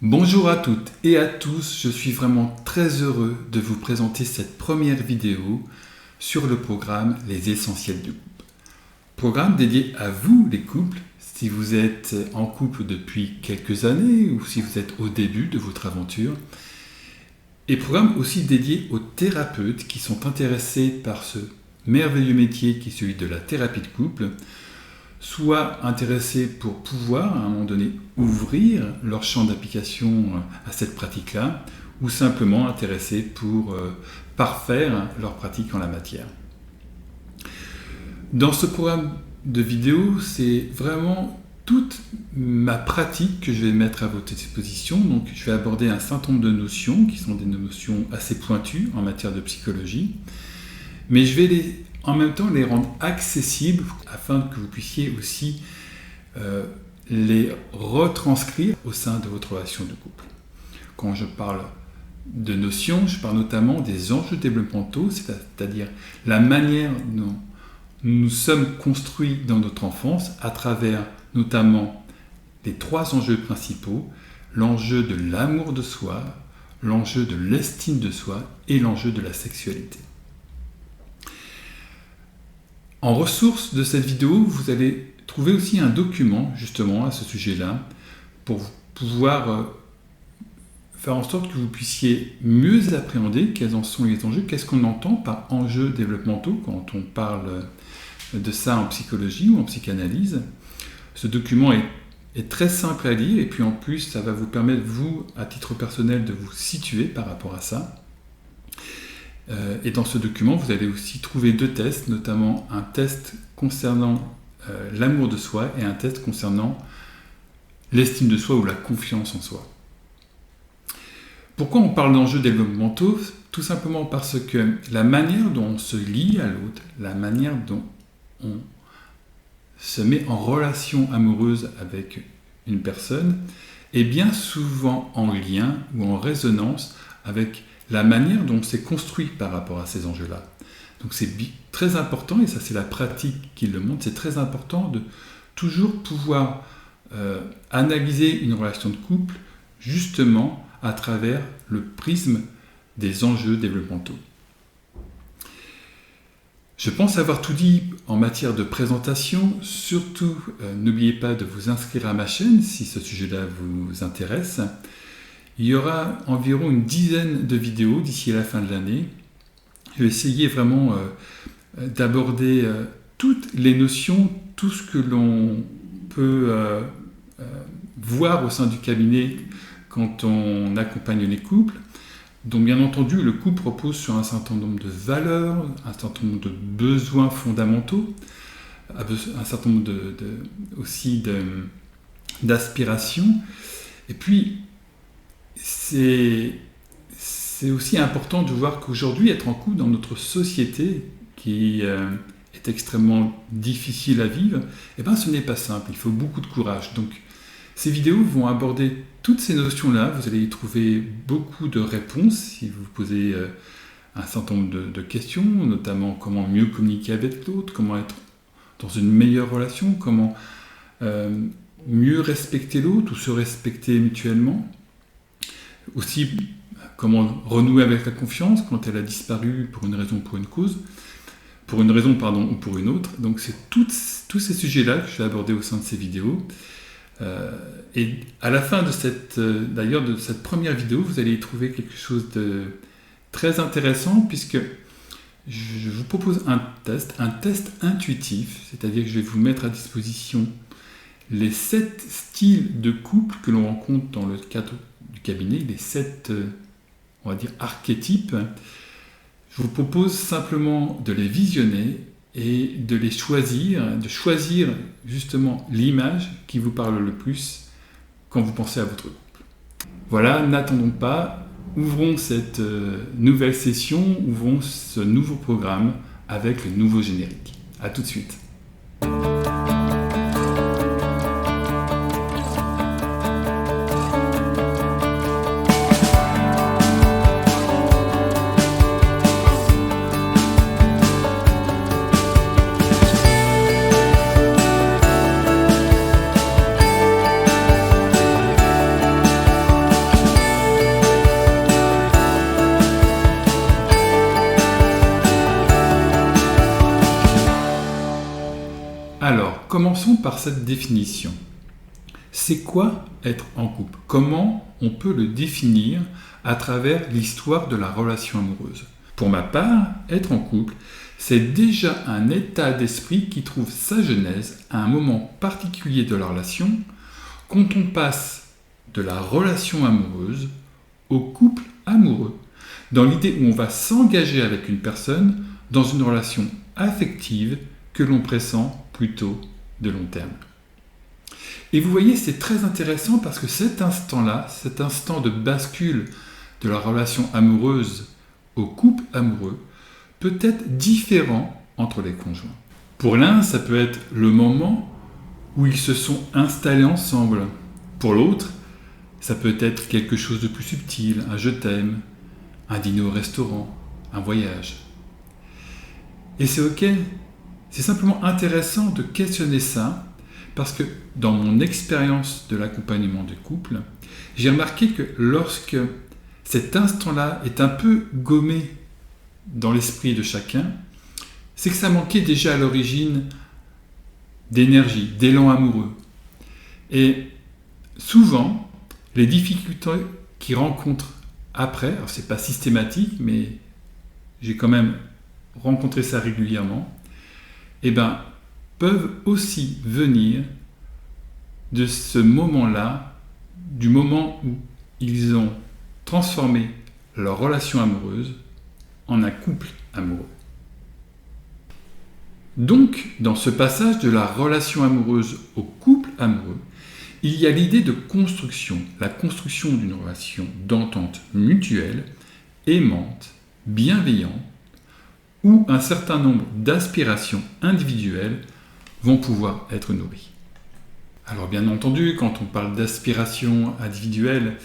Bonjour à toutes et à tous, je suis vraiment très heureux de vous présenter cette première vidéo sur le programme Les Essentiels du couple. Programme dédié à vous les couples, si vous êtes en couple depuis quelques années ou si vous êtes au début de votre aventure. Et programme aussi dédié aux thérapeutes qui sont intéressés par ce merveilleux métier qui est celui de la thérapie de couple, soit intéressés pour pouvoir, à un moment donné, ouvrir leur champ d'application à cette pratique-là, ou simplement intéressés pour parfaire leur pratique en la matière. Dans ce programme de vidéo, c'est vraiment toute ma pratique que je vais mettre à votre disposition. Donc, je vais aborder un certain nombre de notions, qui sont des notions assez pointues en matière de psychologie, mais je vais en même temps les rendre accessibles afin que vous puissiez aussi les retranscrire au sein de votre relation de couple. Quand je parle de notions, je parle notamment des enjeux développementaux, c'est-à-dire la manière dont nous sommes construits dans notre enfance à travers notamment les trois enjeux principaux, l'enjeu de l'amour de soi, l'enjeu de l'estime de soi et l'enjeu de la sexualité. En ressources de cette vidéo, vous allez trouver aussi un document justement à ce sujet-là pour pouvoir faire en sorte que vous puissiez mieux appréhender quels en sont les enjeux, qu'est-ce qu'on entend par enjeux développementaux quand on parle de ça en psychologie ou en psychanalyse. Ce document est très simple à lire et puis en plus ça va vous permettre, vous, à titre personnel, de vous situer par rapport à ça. Et dans ce document, vous allez aussi trouver deux tests, notamment un test concernant l'amour de soi et un test concernant l'estime de soi ou la confiance en soi. Pourquoi on parle d'enjeux développementaux ? Tout simplement parce que la manière dont on se lie à l'autre, la manière dont on se met en relation amoureuse avec une personne est bien souvent en lien ou en résonance avec la manière dont c'est construit par rapport à ces enjeux-là. Donc c'est très important, et ça c'est la pratique qui le montre, c'est très important de toujours pouvoir analyser une relation de couple justement à travers le prisme des enjeux développementaux. Je pense avoir tout dit en matière de présentation. Surtout, n'oubliez pas de vous inscrire à ma chaîne si ce sujet-là vous intéresse. Il y aura environ une dizaine de vidéos d'ici à la fin de l'année. Je vais essayer vraiment d'aborder toutes les notions, tout ce que l'on peut voir au sein du cabinet quand on accompagne les couples. Donc bien entendu, le couple repose sur un certain nombre de valeurs, un certain nombre de besoins fondamentaux, un certain nombre aussi d'aspirations. Et puis, c'est aussi important de voir qu'aujourd'hui, être en couple dans notre société, qui est extrêmement difficile à vivre, ce n'est pas simple, il faut beaucoup de courage. Donc, ces vidéos vont aborder toutes ces notions-là, vous allez y trouver beaucoup de réponses si vous posez un certain nombre de questions, notamment comment mieux communiquer avec l'autre, comment être dans une meilleure relation, comment mieux respecter l'autre ou se respecter mutuellement. Aussi, comment renouer avec la confiance quand elle a disparu pour une raison ou pour une cause, ou pour une autre. Donc c'est tous ces sujets-là que je vais aborder au sein de ces vidéos. Et à la fin de cette première vidéo, vous allez y trouver quelque chose de très intéressant puisque je vous propose un test intuitif, c'est-à-dire que je vais vous mettre à disposition les 7 styles de couple que l'on rencontre dans le cadre du cabinet, les 7, on va dire, archétypes. Je vous propose simplement de les visionner et de choisir justement l'image qui vous parle le plus quand vous pensez à votre couple. Voilà, n'attendons pas, ouvrons cette nouvelle session, ouvrons ce nouveau programme avec le nouveau générique. A tout de suite. commençons par cette définition. C'est quoi être en couple? Comment on peut le définir à travers l'histoire de la relation amoureuse? Pour ma part, être en couple, c'est déjà un état d'esprit qui trouve sa genèse à un moment particulier de la relation, quand on passe de la relation amoureuse au couple amoureux, dans l'idée où on va s'engager avec une personne dans une relation affective que l'on pressent plutôt de long terme. Et vous voyez, c'est très intéressant parce que cet instant-là, cet instant de bascule de la relation amoureuse au couple amoureux, peut être différent entre les conjoints. Pour l'un, ça peut être le moment où ils se sont installés ensemble. Pour l'autre, ça peut être quelque chose de plus subtil, un je t'aime, un dîner au restaurant, un voyage. Et c'est ok, c'est simplement intéressant de questionner ça, parce que dans mon expérience de l'accompagnement de couple, j'ai remarqué que lorsque cet instant-là est un peu gommé dans l'esprit de chacun, c'est que ça manquait déjà à l'origine d'énergie, d'élan amoureux. Et souvent, les difficultés qu'ils rencontrent après, alors c'est pas systématique, mais j'ai quand même rencontré ça régulièrement, peuvent aussi venir de ce moment-là, du moment où ils ont transformé leur relation amoureuse en un couple amoureux. Donc, dans ce passage de la relation amoureuse au couple amoureux, il y a l'idée de construction, la construction d'une relation d'entente mutuelle, aimante, bienveillante, où un certain nombre d'aspirations individuelles vont pouvoir être nourries. Alors bien entendu, quand on parle d'aspirations individuelles,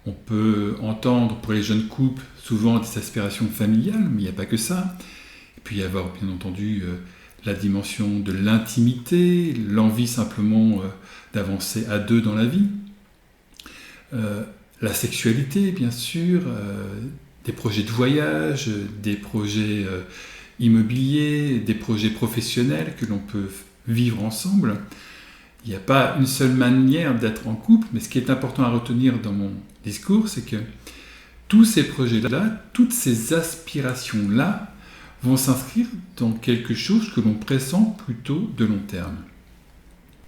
on peut entendre pour les jeunes couples souvent des aspirations familiales, mais il n'y a pas que ça. Il peut y avoir bien entendu la dimension de l'intimité, l'envie simplement d'avancer à deux dans la vie. La sexualité, bien sûr, des projets de voyage, des projets immobiliers, des projets professionnels que l'on peut vivre ensemble. Il n'y a pas une seule manière d'être en couple, mais ce qui est important à retenir dans mon discours, c'est que tous ces projets-là, toutes ces aspirations-là, vont s'inscrire dans quelque chose que l'on pressent plutôt de long terme.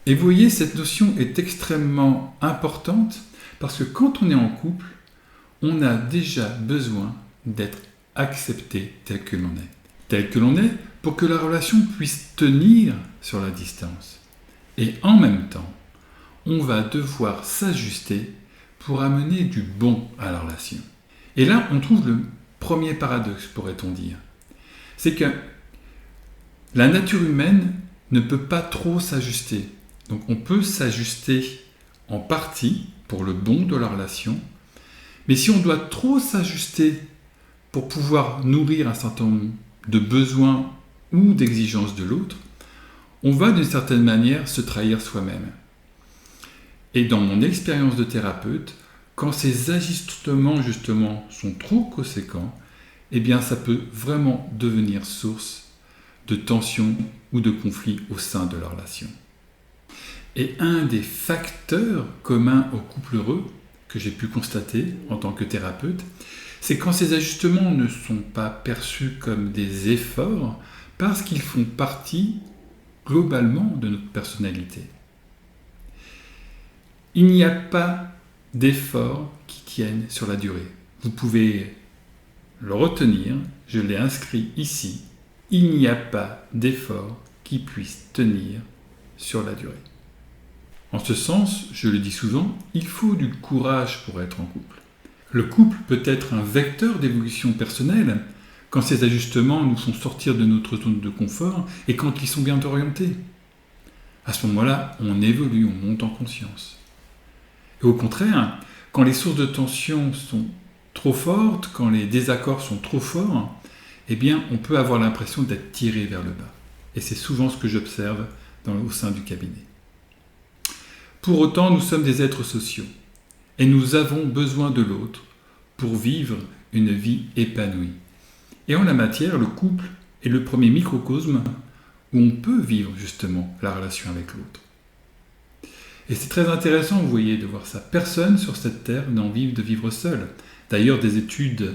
Et vous voyez, cette notion est extrêmement importante parce que quand on est en couple, on a déjà besoin d'être accepté tel que l'on est. Tel que l'on est pour que la relation puisse tenir sur la distance. Et en même temps, on va devoir s'ajuster pour amener du bon à la relation. Et là, on trouve le premier paradoxe, pourrait-on dire. C'est que la nature humaine ne peut pas trop s'ajuster. Donc on peut s'ajuster en partie pour le bon de la relation, mais si on doit trop s'ajuster pour pouvoir nourrir un certain nombre de besoins ou d'exigences de l'autre, on va d'une certaine manière se trahir soi-même. Et dans mon expérience de thérapeute, quand ces ajustements justement sont trop conséquents, ça peut vraiment devenir source de tension ou de conflit au sein de la relation. Et un des facteurs communs aux couples heureux que j'ai pu constater en tant que thérapeute, c'est quand ces ajustements ne sont pas perçus comme des efforts parce qu'ils font partie globalement de notre personnalité. Il n'y a pas d'efforts qui tiennent sur la durée. Vous pouvez le retenir, je l'ai inscrit ici, il n'y a pas d'effort qui puisse tenir sur la durée. En ce sens, je le dis souvent, il faut du courage pour être en couple. Le couple peut être un vecteur d'évolution personnelle quand ces ajustements nous font sortir de notre zone de confort et quand ils sont bien orientés. À ce moment-là, on évolue, on monte en conscience. Et au contraire, quand les sources de tension sont trop fortes, quand les désaccords sont trop forts, on peut avoir l'impression d'être tiré vers le bas. Et c'est souvent ce que j'observe au sein du cabinet. Pour autant, nous sommes des êtres sociaux et nous avons besoin de l'autre pour vivre une vie épanouie. Et en la matière, le couple est le premier microcosme où on peut vivre justement la relation avec l'autre. Et c'est très intéressant, vous voyez, de voir ça. Personne sur cette terre n'a envie de vivre seul. D'ailleurs, des études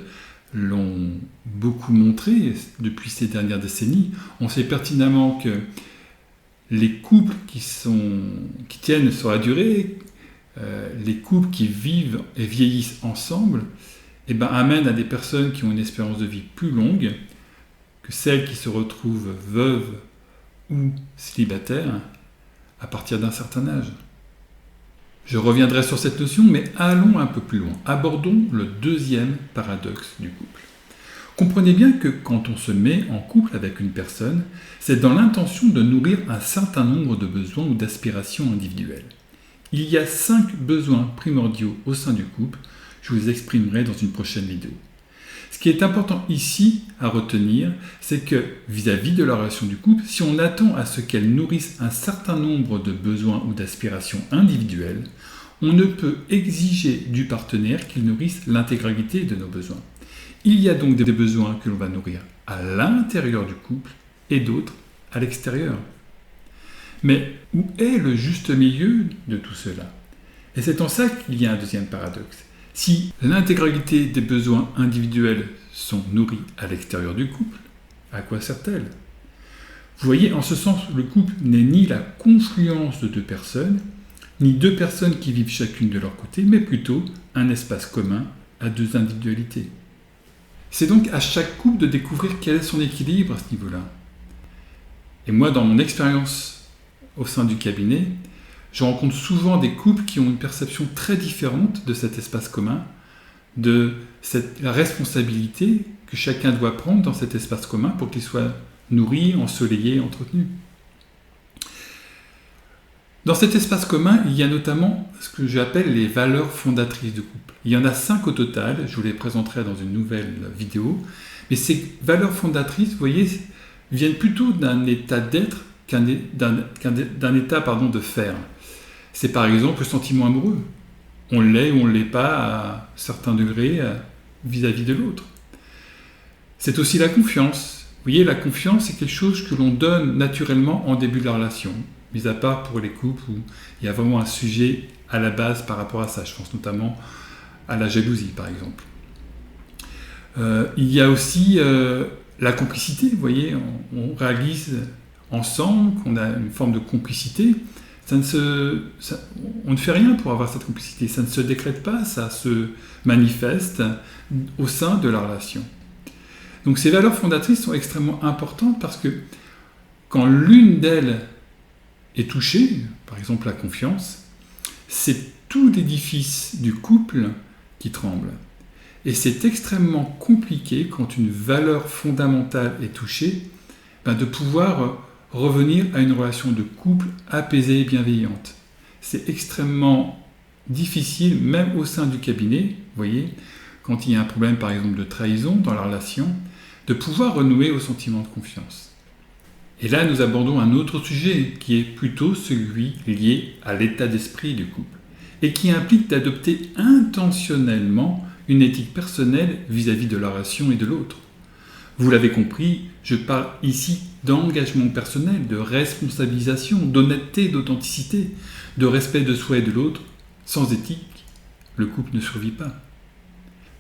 l'ont beaucoup montré depuis ces dernières décennies. On sait pertinemment que les couples qui tiennent sur la durée, les couples qui vivent et vieillissent ensemble, amènent à des personnes qui ont une espérance de vie plus longue que celles qui se retrouvent veuves ou célibataires à partir d'un certain âge. Je reviendrai sur cette notion, mais allons un peu plus loin. Abordons le deuxième paradoxe du couple. Comprenez bien que quand on se met en couple avec une personne, c'est dans l'intention de nourrir un certain nombre de besoins ou d'aspirations individuelles. Il y a 5 besoins primordiaux au sein du couple, je vous les exprimerai dans une prochaine vidéo. Ce qui est important ici à retenir, c'est que vis-à-vis de la relation du couple, si on attend à ce qu'elle nourrisse un certain nombre de besoins ou d'aspirations individuelles, on ne peut exiger du partenaire qu'il nourrisse l'intégralité de nos besoins. Il y a donc des besoins que l'on va nourrir à l'intérieur du couple et d'autres à l'extérieur. Mais où est le juste milieu de tout cela? Et c'est en ça qu'il y a un deuxième paradoxe. Si l'intégralité des besoins individuels sont nourris à l'extérieur du couple, à quoi sert-elle? Vous voyez, en ce sens, le couple n'est ni la confluence de deux personnes, ni deux personnes qui vivent chacune de leur côté, mais plutôt un espace commun à deux individualités. C'est donc à chaque couple de découvrir quel est son équilibre à ce niveau-là. Et moi, dans mon expérience au sein du cabinet, je rencontre souvent des couples qui ont une perception très différente de cet espace commun, de la responsabilité que chacun doit prendre dans cet espace commun pour qu'il soit nourri, ensoleillé, entretenu. Dans cet espace commun, il y a notamment ce que j'appelle les valeurs fondatrices du couple. Il y en a 5 au total, je vous les présenterai dans une nouvelle vidéo, mais ces valeurs fondatrices, vous voyez, viennent plutôt d'un état d'être d'un état de faire. C'est par exemple le sentiment amoureux. On l'est ou on ne l'est pas à certains degrés vis-à-vis de l'autre. C'est aussi la confiance. Vous voyez, la confiance, c'est quelque chose que l'on donne naturellement en début de la relation, mis à part pour les couples où il y a vraiment un sujet à la base par rapport à ça. Je pense notamment à la jalousie, par exemple. Il y a aussi la complicité. Vous voyez, on réalise ensemble qu'on a une forme de complicité. On ne fait rien pour avoir cette complicité, ça ne se décrète pas, ça se manifeste au sein de la relation. Donc ces valeurs fondatrices sont extrêmement importantes parce que quand l'une d'elles est touchée, par exemple la confiance, c'est tout l'édifice du couple qui tremble. Et c'est extrêmement compliqué quand une valeur fondamentale est touchée, de pouvoir revenir à une relation de couple apaisée et bienveillante. C'est extrêmement difficile, même au sein du cabinet, vous voyez, quand il y a un problème par exemple de trahison dans la relation, de pouvoir renouer au sentiment de confiance. Et là, nous abordons un autre sujet qui est plutôt celui lié à l'état d'esprit du couple et qui implique d'adopter intentionnellement une éthique personnelle vis-à-vis de la relation et de l'autre. Vous l'avez compris, je parle ici d'engagement personnel, de responsabilisation, d'honnêteté, d'authenticité, de respect de soi et de l'autre. Sans éthique, le couple ne survit pas.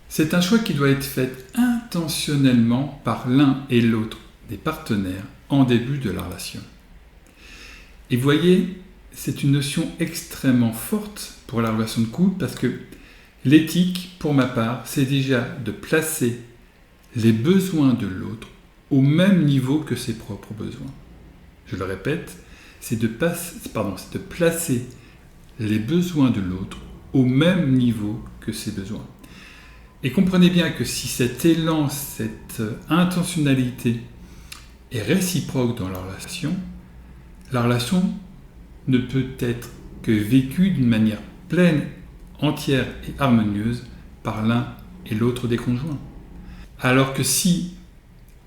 C'est un choix qui doit être fait intentionnellement par l'un et l'autre des partenaires en début de la relation. Et vous voyez, c'est une notion extrêmement forte pour la relation de couple parce que l'éthique, pour ma part, c'est déjà de placer les besoins de l'autre au même niveau que ses propres besoins. Je le répète, c'est de placer les besoins de l'autre au même niveau que ses besoins. Et comprenez bien que si cet élan, cette intentionnalité est réciproque dans la relation ne peut être que vécue d'une manière pleine, entière et harmonieuse par l'un et l'autre des conjoints. Alors que si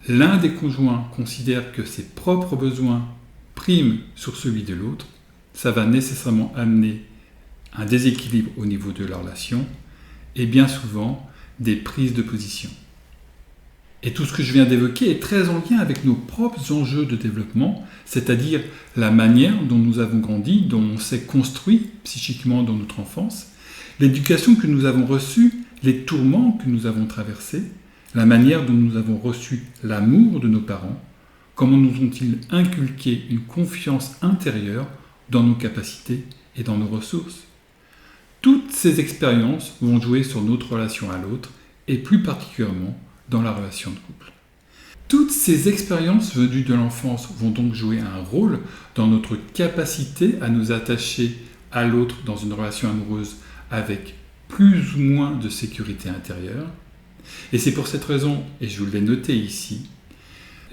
l'un des conjoints considère que ses propres besoins priment sur celui de l'autre, ça va nécessairement amener un déséquilibre au niveau de la relation et bien souvent des prises de position. Et tout ce que je viens d'évoquer est très en lien avec nos propres enjeux de développement, c'est-à-dire la manière dont nous avons grandi, dont on s'est construit psychiquement dans notre enfance, l'éducation que nous avons reçue, les tourments que nous avons traversés, la manière dont nous avons reçu l'amour de nos parents, comment nous ont-ils inculqué une confiance intérieure dans nos capacités et dans nos ressources. Toutes ces expériences vont jouer sur notre relation à l'autre et plus particulièrement dans la relation de couple. Toutes ces expériences venues de l'enfance vont donc jouer un rôle dans notre capacité à nous attacher à l'autre dans une relation amoureuse avec plus ou moins de sécurité intérieure. Et c'est pour cette raison, et je vous l'ai noté ici,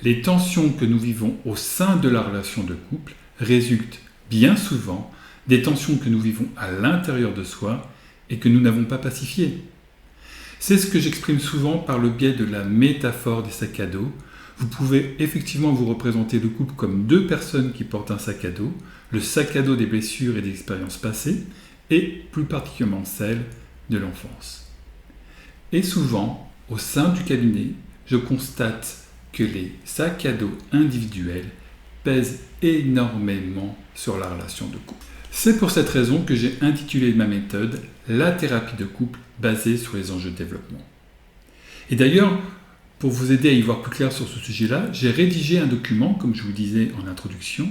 les tensions que nous vivons au sein de la relation de couple résultent bien souvent des tensions que nous vivons à l'intérieur de soi et que nous n'avons pas pacifiées. C'est ce que j'exprime souvent par le biais de la métaphore des sacs à dos. Vous pouvez effectivement vous représenter le couple comme deux personnes qui portent un sac à dos, le sac à dos des blessures et des expériences passées, et plus particulièrement celle de l'enfance. Et souvent, au sein du cabinet, je constate que les sacs à dos individuels pèsent énormément sur la relation de couple. C'est pour cette raison que j'ai intitulé ma méthode « La thérapie de couple basée sur les enjeux de développement ». Et d'ailleurs, pour vous aider à y voir plus clair sur ce sujet-là, j'ai rédigé un document, comme je vous disais en introduction,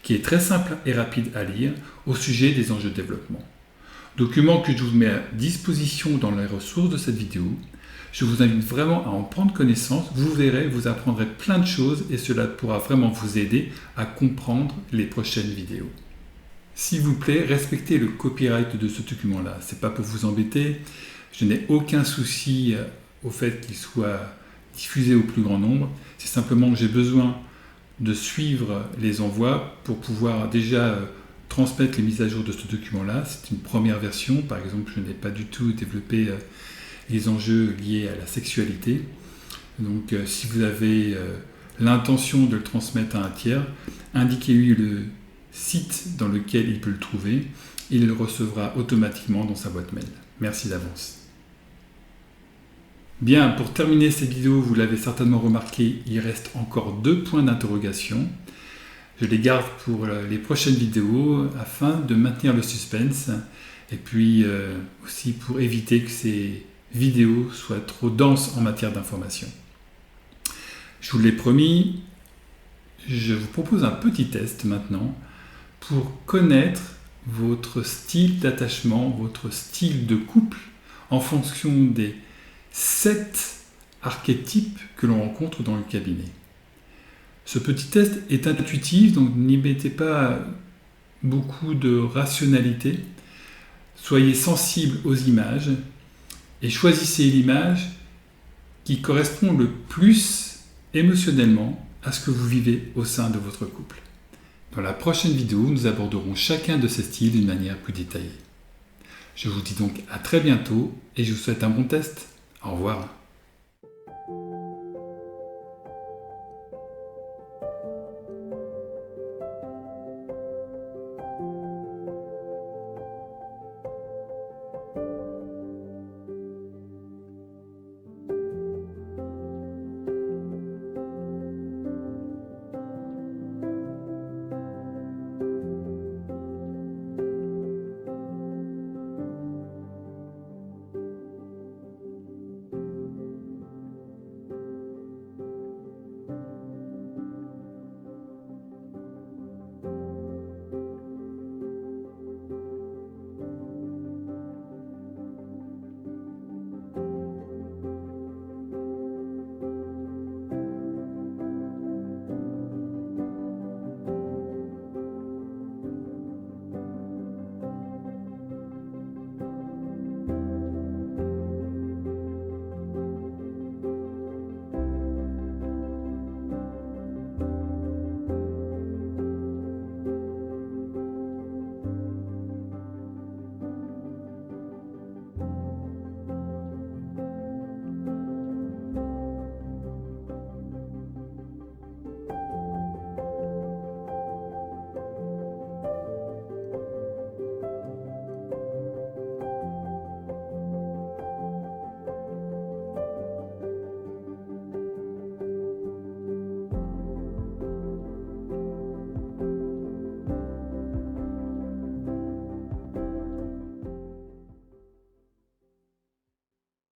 qui est très simple et rapide à lire au sujet des enjeux de développement. Document que je vous mets à disposition dans les ressources de cette vidéo. Je vous invite vraiment à en prendre connaissance. Vous verrez, vous apprendrez plein de choses et cela pourra vraiment vous aider à comprendre les prochaines vidéos. S'il vous plaît, respectez le copyright de ce document-là. Ce n'est pas pour vous embêter. Je n'ai aucun souci au fait qu'il soit diffusé au plus grand nombre. C'est simplement que j'ai besoin de suivre les envois pour pouvoir déjà transmettre les mises à jour de ce document-là. C'est une première version. Par exemple, je n'ai pas du tout développé les enjeux liés à la sexualité. Donc, si vous avez l'intention de le transmettre à un tiers, indiquez-lui le site dans lequel il peut le trouver. Il le recevra automatiquement dans sa boîte mail. Merci d'avance. Bien, pour terminer cette vidéo, vous l'avez certainement remarqué, il reste encore 2 points d'interrogation. Je les garde pour les prochaines vidéos afin de maintenir le suspense et puis aussi pour éviter que ces vidéos soient trop denses en matière d'information. Je vous l'ai promis, je vous propose un petit test maintenant pour connaître votre style d'attachement, votre style de couple en fonction des 7 archétypes que l'on rencontre dans le cabinet. Ce petit test est intuitif, donc n'y mettez pas beaucoup de rationalité. Soyez sensible aux images et choisissez l'image qui correspond le plus émotionnellement à ce que vous vivez au sein de votre couple. Dans la prochaine vidéo, nous aborderons chacun de ces styles d'une manière plus détaillée. Je vous dis donc à très bientôt et je vous souhaite un bon test. Au revoir.